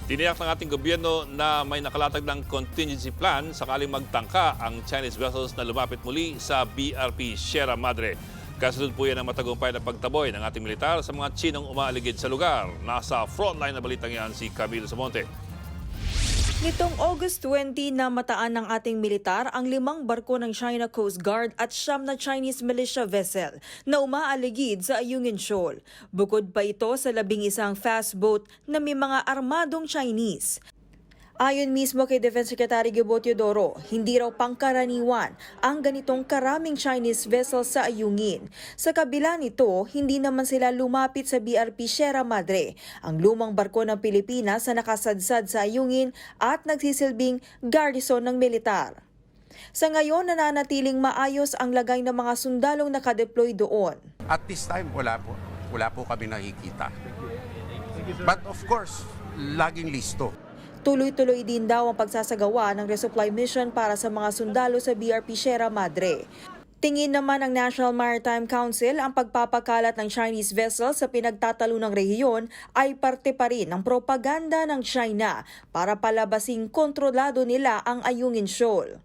Tiniyak ng ating gobyerno na may nakalatag ng contingency plan sakaling magtangka ang Chinese vessels na lumapit muli sa BRP Sierra Madre. Kasunod po yan ang matagumpay na pagtaboy ng ating militar sa mga Chinong umaaligid sa lugar. Nasa frontline na balitang yan si Camilo Samonte. Nitong August 20 na mataan ng ating militar ang 5 barko ng China Coast Guard at 9 na Chinese militia vessel na umaaligid sa Ayungin Shoal. Bukod pa ito sa 11 fast boat na may mga armadong Chinese. Ayon mismo kay Defense Secretary Gibo Teodoro, hindi raw pangkaraniwan ang ganitong karaming Chinese vessels sa Ayungin. Sa kabila nito, hindi naman sila lumapit sa BRP Sierra Madre, ang lumang barko ng Pilipinas na nakasadsad sa Ayungin at nagsisilbing garrison ng militar. Sa ngayon, nananatiling maayos ang lagay ng mga sundalong nakadeploy doon. At this time, wala po kami nakikita. But of course, laging listo. Tuloy-tuloy din daw ang pagsasagawa ng resupply mission para sa mga sundalo sa BRP Sierra Madre. Tingin naman ng National Maritime Council ang pagpapakalat ng Chinese vessels sa pinagtatalunang rehiyon ay parte pa rin ng propaganda ng China para palabasing kontrolado nila ang Ayungin Shoal.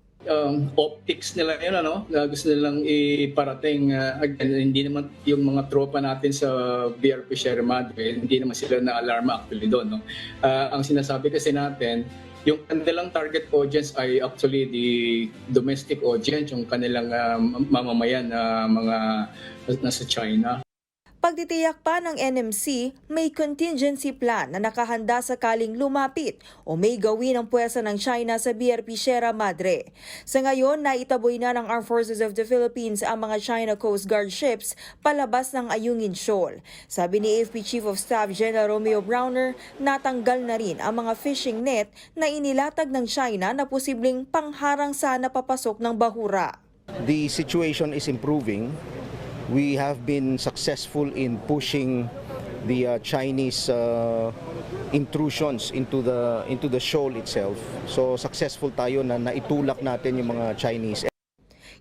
Optics nila yun, na gusto nilang iparating. Again, hindi naman yung mga tropa natin sa BRP Sierra Madre, hindi naman sila na-alarma actually doon. Ang sinasabi kasi natin, yung kanilang target audience ay actually the domestic audience, yung kanilang mamamayan na mga nasa China. Pagtitiyak pa ng NMC, may contingency plan na nakahanda sakaling lumapit o may gawin ang puwersa ng China sa BRP Sierra Madre. Sa ngayon, naitaboy na ng Armed Forces of the Philippines ang mga China Coast Guard ships palabas ng Ayungin Shoal. Sabi ni AFP Chief of Staff General Romeo Browner, natanggal na rin ang mga fishing net na inilatag ng China na posibleng pangharang sa napapasok ng bahura. The situation is improving. We have been successful in pushing the Chinese intrusions into the shoal itself. So successful tayo na naitulak natin yung mga Chinese.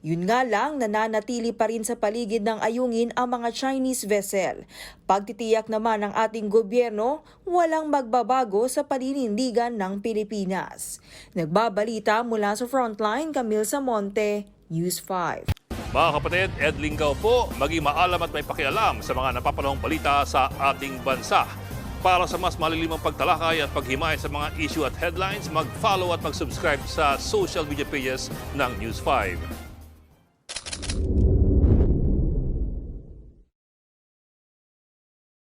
Yun nga lang, nananatili pa rin sa paligid ng Ayungin ang mga Chinese vessel. Pagtitiyak naman ng ating gobyerno, walang magbabago sa paninindigan ng Pilipinas. Nagbabalita mula sa Frontline, Camille Samonte, News 5. Mga kapatid, Ed Lingaw po, maging maalam at may pakialam sa mga napapanahong balita sa ating bansa. Para sa mas malilimang pagtalakay at paghimay sa mga issue at headlines, mag-follow at mag-subscribe sa social media pages ng News 5.